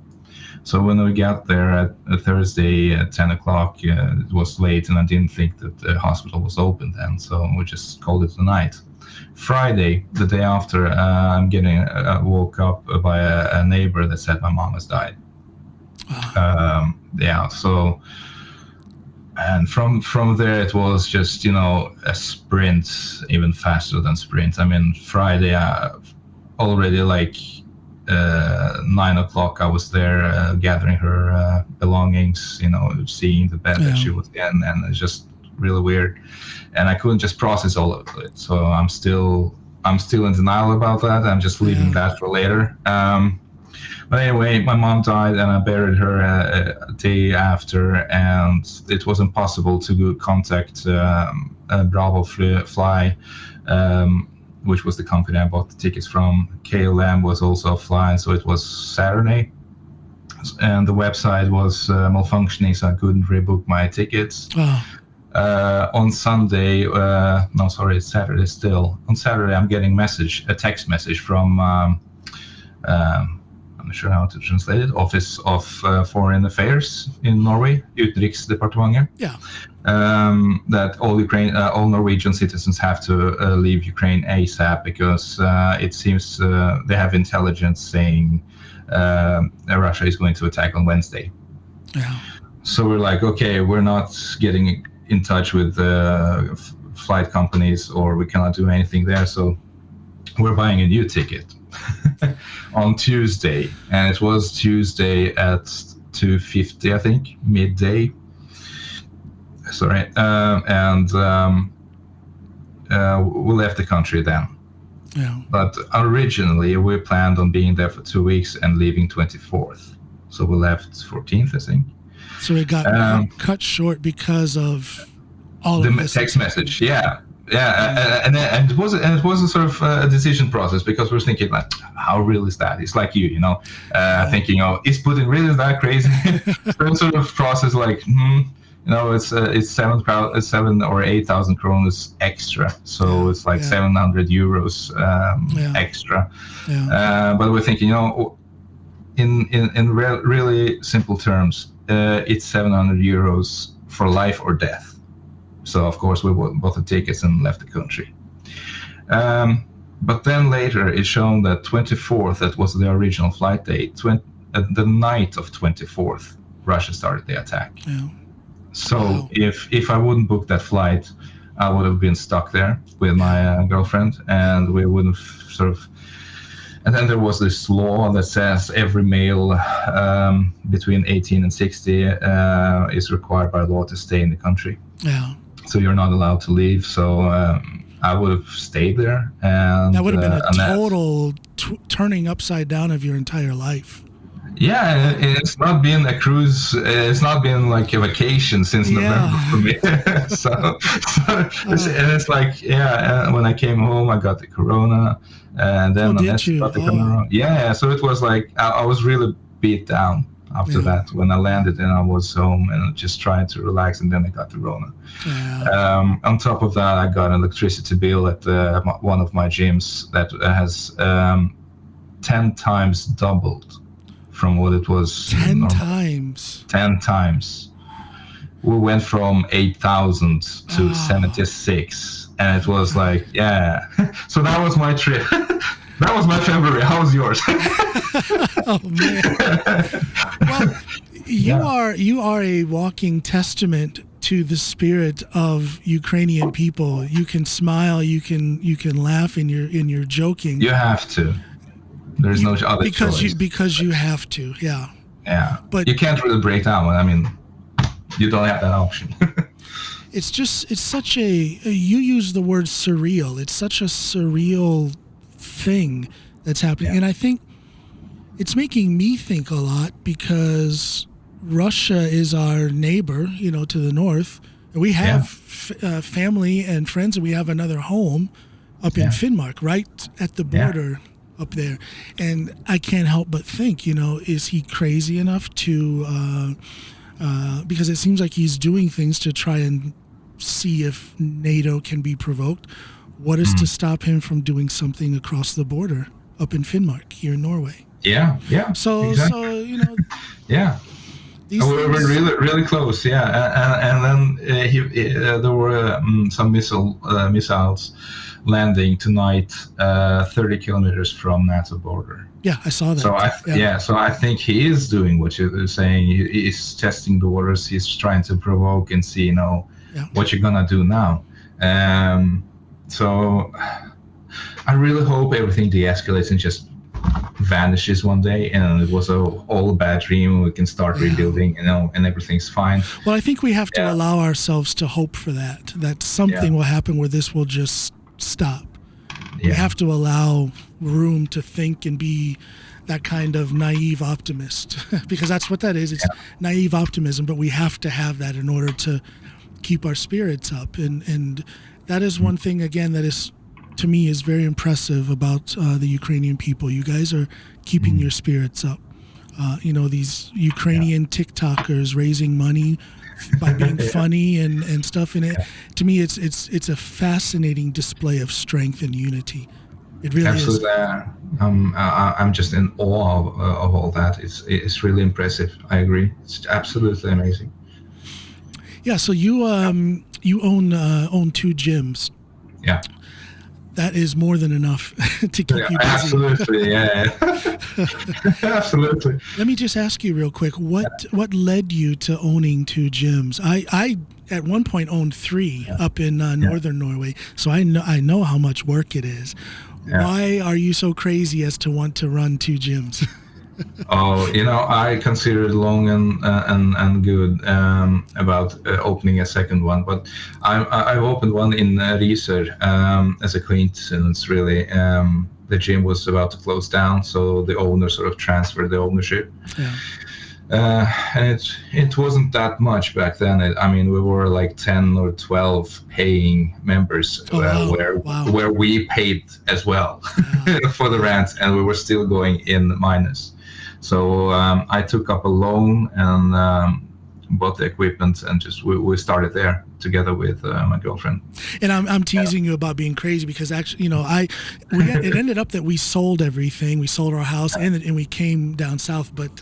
So when we got there at Thursday at 10 o'clock, it was late, and I didn't think that the hospital was open then, so we just called it a night. Friday, the day after, I'm woke up by a neighbor that said my mom has died. So, and from there it was just, a sprint, even faster than sprint. I mean, Friday, already 9 o'clock, I was there gathering her belongings, seeing the bed that she was in, and it's just really weird. And I couldn't just process all of it. So I'm still in denial about that. I'm just leaving that for later. But anyway, my mom died, and I buried her a day after, and it was impossible to contact Bravo Fly which was the company I bought the tickets from. KLM was also offline, so it was Saturday. And the website was malfunctioning, so I couldn't rebook my tickets. On Sunday, it's Saturday still. On Saturday, I'm getting a text message from, I'm not sure how to translate it, Office of Foreign Affairs in Norway, Utenriksdepartementet. Yeah. That all Norwegian citizens have to leave Ukraine ASAP because it seems they have intelligence saying Russia is going to attack on Wednesday. Yeah. So we're like, okay, we're not getting in touch with flight companies, or we cannot do anything there. So we're buying a new ticket on Tuesday, and it was Tuesday at 2:50, I think, midday. Sorry, we left the country then. Yeah. But originally we planned on being there for 2 weeks and leaving 24th. So we left 14th, I think. So it got cut short because of all the of this text message. Yeah. And it was a sort of a decision process, because we're thinking like, how real is that? It's like thinking, is Putin really that crazy? Sort of process like, it's 7 or 8,000 kronas extra, so it's like 700 euros extra. Yeah. But we're thinking, in really simple terms, it's 700 euros for life or death. So of course we bought the tickets and left the country. But then later it's shown that 24th, that was the original flight date. The night of 24th, Russia started the attack. Yeah. So if I wouldn't book that flight, I would have been stuck there with my girlfriend, and we wouldn't And then there was this law that says every male between 18 and 60 is required by law to stay in the country. Yeah. So you're not allowed to leave. So I would have stayed there, and that would have been a total turning upside down of your entire life. Yeah, it's not been a cruise. It's not been like a vacation since November for me. It's like, when I came home, I got the corona, and then Annette got the corona. Yeah, so it was like I was really beat down after that when I landed, and I was home and just trying to relax, and then I got the corona. Yeah. On top of that, I got an electricity bill at one of my gyms that has 10 times doubled from what it was. 10 times. 10 times. We went from 8,000 to 76, and it was like, So that was my trip. That was my February. How was yours? Oh man. Well, you are a walking testament to the spirit of Ukrainian people. You can smile, you can laugh, and you're joking. You have to. There's no other choice. Because you have to, yeah. Yeah, but you can't really break down. I mean, you don't have that option. It's such a, you use the word surreal. It's such a surreal thing that's happening. Yeah. And I think it's making me think a lot, because Russia is our neighbor, to the north. And we have family and friends, and we have another home up in Finnmark, right at the border. Yeah. Up there, and I can't help but think, is he crazy enough to, because it seems like he's doing things to try and see if NATO can be provoked. What is to stop him from doing something across the border up in Finnmark here in Norway? Yeah. So, exactly. Yeah. We're really, really close, and then there were some missiles landing tonight 30 kilometers from NATO border. Yeah, I saw that. So so I think he is doing what you're saying. He's testing the waters. He's trying to provoke and see, what you're gonna do now. So I really hope everything de-escalates and just vanishes one day, and it was all a bad dream. We can start rebuilding, and everything's fine. Well, I think we have to allow ourselves to hope for that something will happen where this will just stop. We have to allow room to think and be that kind of naive optimist, because that's what that is. It's naive optimism, but we have to have that in order to keep our spirits up. And that is one thing, again, that is to me is very impressive about the Ukrainian people. You guys are keeping your spirits up. These Ukrainian TikTokers raising money by being funny and stuff. And to me, it's a fascinating display of strength and unity. It really Absolutely. is. I'm just in awe of all that. It's really impressive. I agree. It's absolutely amazing. Yeah. So you own 2 gyms. Yeah. That is more than enough to keep you busy. Absolutely, yeah. Absolutely. Let me just ask you real quick, what led you to owning 2 gyms? I at one point owned 3 up in northern Norway, so I know how much work it is. Yeah. Why are you so crazy as to want to run 2 gyms? Oh, I considered long and good about opening a second one, but I've opened one in Risør as a coincidence, really. The gym was about to close down, so the owner sort of transferred the ownership. Yeah. And it wasn't that much back then. We were like 10 or 12 paying members, where we paid as well for the rent, and we were still going in minus. So I took up a loan and bought the equipment, and just we started there together with my girlfriend. And I'm teasing you about being crazy because actually, it ended up that we sold everything. We sold our house and we came down south. But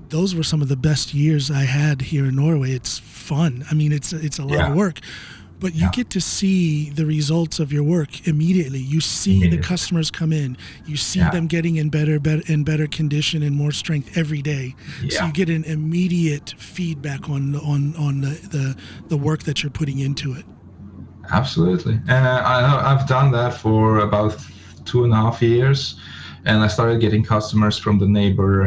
those were some of the best years I had here in Norway. It's fun. It's a lot of work. But you get to see the results of your work immediately. You see the customers come in. You see them getting in better condition and more strength every day. Yeah. So you get an immediate feedback on the work that you're putting into it. Absolutely. And I've done that for about 2.5 years, and I started getting customers from the neighbor.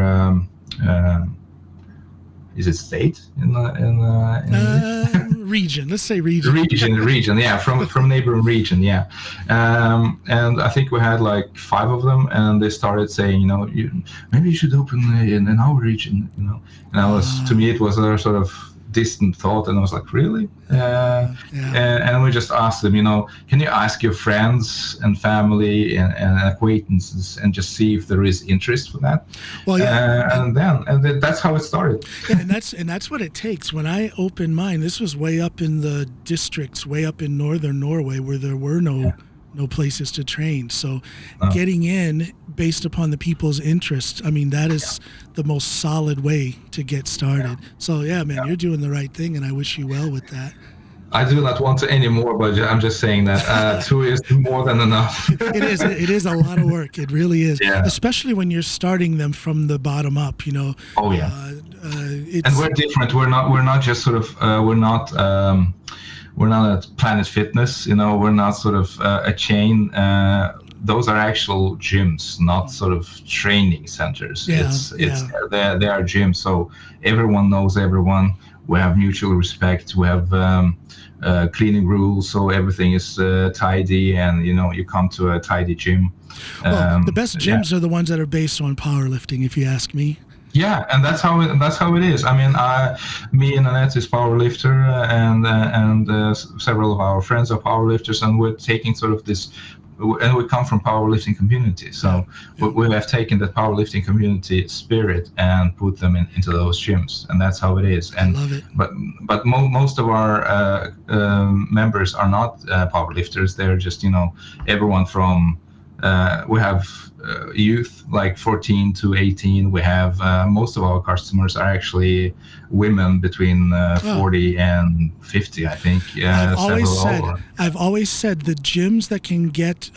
Is it state in region? Let's say region. Region. Yeah, from neighboring region. Yeah, and I think we had like 5 of them, and they started saying, maybe you should open in our region. And to me, it was a sort of distant thought, and I was like, really? And we just asked them, can you ask your friends and family and acquaintances and just see if there is interest for that? Well, and then that's how it started. And that's what it takes. When I opened mine, this was way up in the districts, way up in northern Norway, where there were no places to train. So getting in based upon the people's interest, that is the most solid way to get started. So you're doing the right thing, and I wish you well with that. I do not want any more, but I'm just saying that 2 is more than enough. It is a lot of work. It really is, especially when you're starting them from the bottom up. Oh yeah. And we're different. We're not just sort of we're not at Planet Fitness, we're not sort of a chain. Those are actual gyms, not sort of training centers. They are gyms, so everyone knows everyone. We have mutual respect. We have cleaning rules, so everything is tidy, and you come to a tidy gym. The best gyms are the ones that are based on powerlifting, if you ask me. Yeah, and that's how it is. Me and Annette is powerlifter, and several of our friends are powerlifters, and we're taking sort of this, and we come from powerlifting community, so we have taken the powerlifting community spirit and put them into those gyms, and that's how it is. And I love it. But most of our members are not powerlifters. They're just everyone from we have youth like 14 to 18. We have most of our customers are actually women between 40 and 50, I think. I've always said the gyms that can get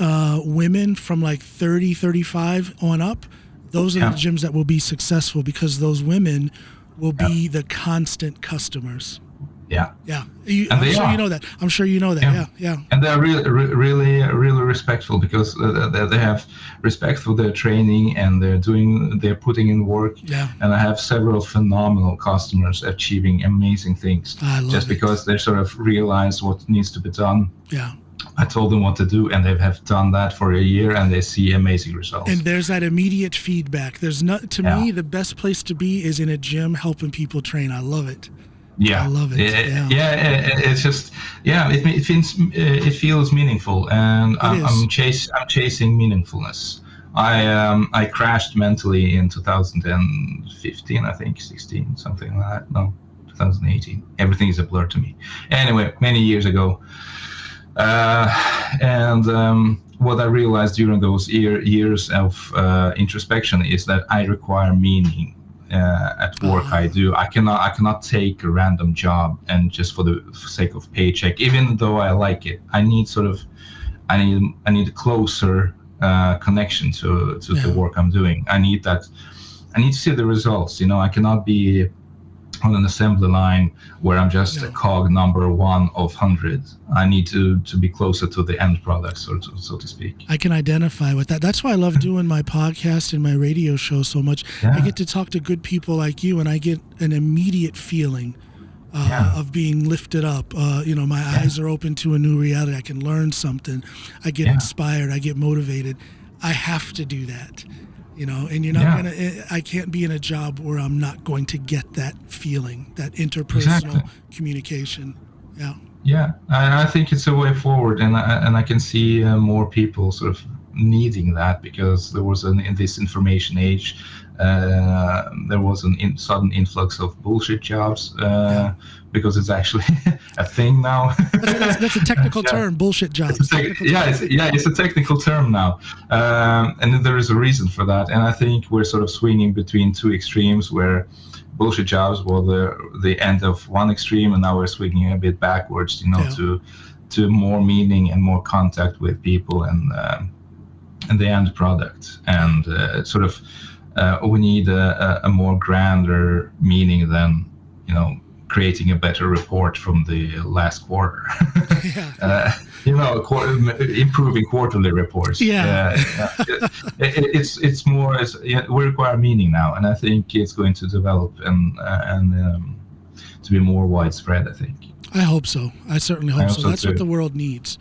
women from like 30, 35 on up, those are the gyms that will be successful, because those women will be the constant customers. Yeah. I'm sure you know that. I'm sure you know that. Yeah. And they're really respectful, because they have respect for their training, and they're putting in work. Yeah. And I have several phenomenal customers achieving amazing things just because they sort of realize what needs to be done. Yeah. I told them what to do, and they have done that for a year, and they see amazing results. And there's that immediate feedback. There's not, to me, the best place to be is in a gym helping people train. I love it. Yeah, I love it. It's just it feels meaningful, and I'm chasing meaningfulness. I crashed mentally in 2015, I think 16, something like that. No, 2018. Everything is a blur to me. Anyway, many years ago, and what I realized during those years of introspection is that I require meaning. At work I do. I cannot take a random job and just for the sake of paycheck, even though I like it. I need a closer connection to the work I'm doing. I need to see the results. I cannot be on an assembly line where I'm just a cog number one of 100. I need to be closer to the end product, so to speak. I can identify with that. That's why I love doing my podcast and my radio show so much. I get to talk to good people like you, and I get an immediate feeling of being lifted up. My eyes are open to a new reality. I can learn something. I get inspired. I get motivated. I have to do that. And you're not I can't be in a job where I'm not going to get that feeling, that interpersonal communication. Yeah. Yeah, I think it's a way forward, and I can see more people sort of needing that, because there was in this information age, there was a sudden influx of bullshit jobs, because it's actually a thing now. That's a technical term, bullshit jobs. It's a technical term now, and there is a reason for that. And I think we're sort of swinging between two extremes, where bullshit jobs were the end of one extreme, and now we're swinging a bit backwards, to more meaning and more contact with people and the end product. And we need a more grander meaning than creating a better report from the last quarter. Improving quarterly reports. It's more we require meaning now, and I think it's going to develop and to be more widespread, I think. I hope so. I certainly hope so. That's what the world needs.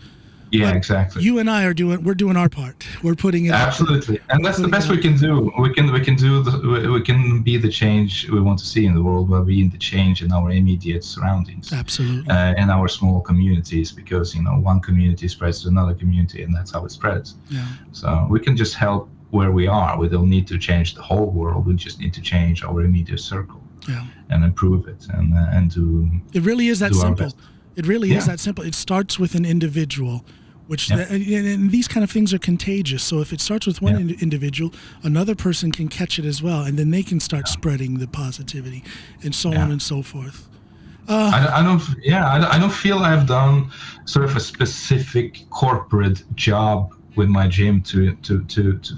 Yeah, exactly. You and I we're doing our part. We're putting it absolutely, and that's the best we can do. We can be the change we want to see in the world by being the change in our immediate surroundings. Absolutely. And our small communities, because one community spreads to another community, and that's how it spreads. Yeah. So we can just help where we are. We don't need to change the whole world. We just need to change our immediate circle. Yeah. And improve it and do. It really is that simple. It really is that simple. It starts with an individual, which and these kind of things are contagious. So if it starts with one individual, another person can catch it as well, and then they can start spreading the positivity, and so on and so forth. I don't feel I've done sort of a specific corporate job with my gym to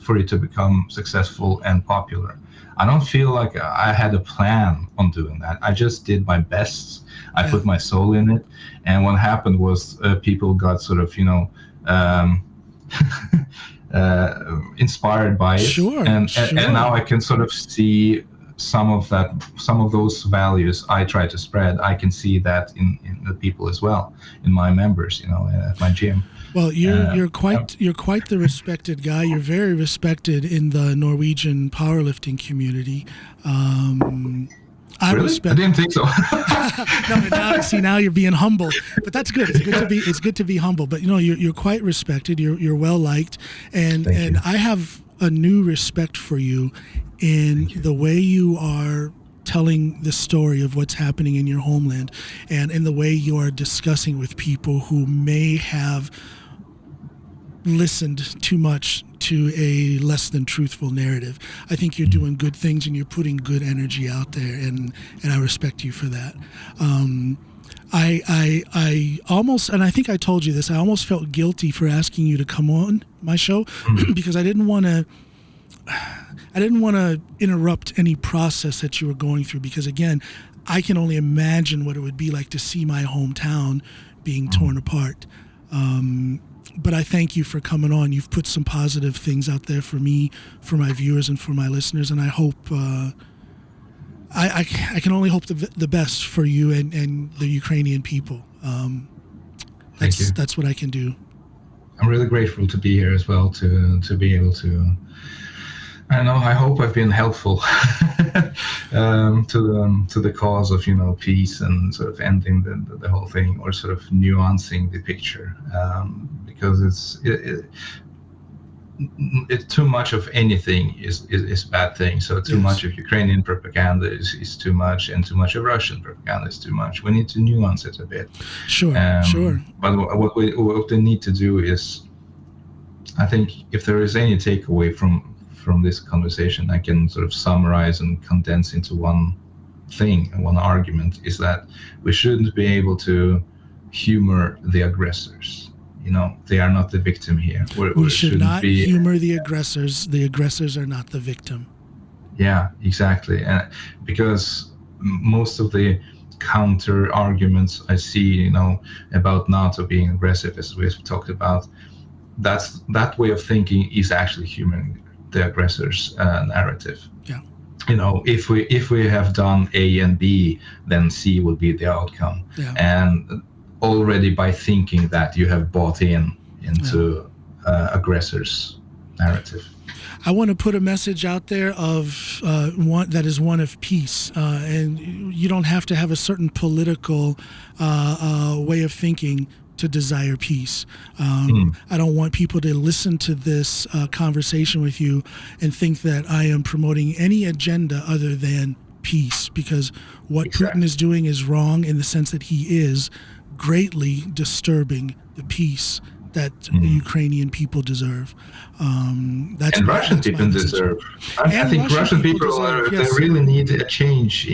for it to become successful and popular. I don't feel like I had a plan on doing that. I just did my best. I put my soul in it, and what happened was people got sort of inspired by it, and now I can sort of see some of those values I try to spread. I can see that in the people as well, in my members, at my gym. Well, you're quite the respected guy. You're very respected in the Norwegian powerlifting community. I didn't think so. No, now you're being humble, but that's good. It's good to be humble. But you're quite respected. You're well liked, and I have a new respect for you in the way you are telling the story of what's happening in your homeland, and in the way you are discussing with people who may have listened too much to a less than truthful narrative. I think you're doing good things, and you're putting good energy out there, and I respect you for that. I almost, and I think I told you this, I almost felt guilty for asking you to come on my show because I didn't want to interrupt any process that you were going through, because again, I can only imagine what it would be like to see my hometown being torn apart. But I thank you for coming on. You've put some positive things out there for me, for my viewers, and for my listeners. And I hope, I can only hope the best for you and the Ukrainian people. Thank you. That's what I can do. I'm really grateful to be here as well, to be able to I know. I hope I've been helpful to the cause of peace and sort of ending the whole thing, or sort of nuancing the picture, because it's too much of anything is bad thing. So too much of Ukrainian propaganda is too much, and too much of Russian propaganda is too much. We need to nuance it a bit. Sure. But what we need to do is, I think, if there is any takeaway from this conversation, I can sort of summarize and condense into one thing and one argument, is that we shouldn't be able to humor the aggressors. They are not the victim here. We should not humor the aggressors. The aggressors are not the victim. Yeah, exactly. Because most of the counter arguments I see, about NATO being aggressive, as we've talked about, that way of thinking is actually humoring the aggressors' narrative. Yeah. If we have done A and B, then C will be the outcome. Yeah. And already by thinking that, you have bought into aggressors' narrative. I want to put a message out there of one of peace, and you don't have to have a certain political way of thinking to desire peace. I don't want people to listen to this conversation with you and think that I am promoting any agenda other than peace, because what Putin is doing is wrong, in the sense that he is greatly disturbing the peace that the Ukrainian people deserve. And Russian people deserve. I think Russian people they really need a change.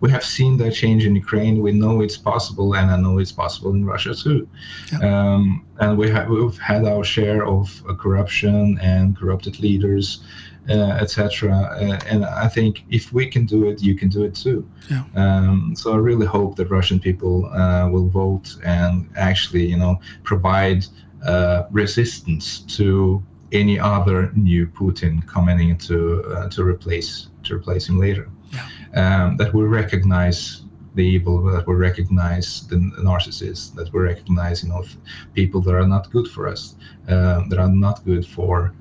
We have seen that change in Ukraine. We know it's possible, and I know it's possible in Russia too. Yeah. And we've had our share of corruption and corrupted leaders, etc. And I think if we can do it, you can do it too. Yeah. So I really hope that Russian people will vote and actually, provide resistance to any other new Putin coming in to replace him later. Yeah. That we recognize the evil, that we recognize the narcissists, that we recognize people that are not good for us, that are not good for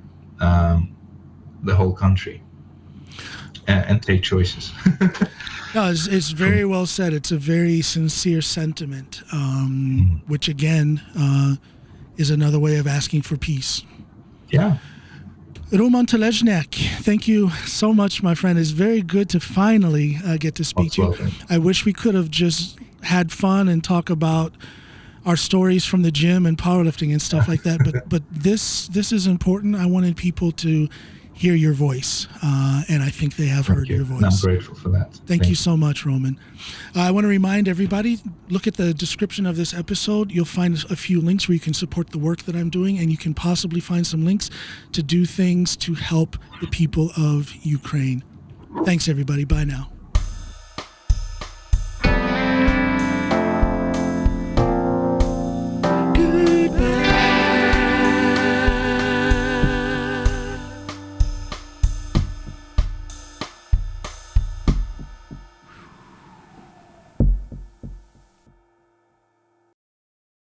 the whole country, and take choices. No, it's very well said. It's a very sincere sentiment, which again is another way of asking for peace. Yeah. Roman Telezhnyak, thank you so much, my friend. It's very good to finally get to speak to you. I wish we could have just had fun and talk about our stories from the gym and powerlifting and stuff like that. But this is important. I wanted people to hear your voice, and I think they have heard your voice. And I'm grateful for that. Thank you so much, Roman. I want to remind everybody, look at the description of this episode. You'll find a few links where you can support the work that I'm doing, and you can possibly find some links to do things to help the people of Ukraine. Thanks, everybody. Bye now.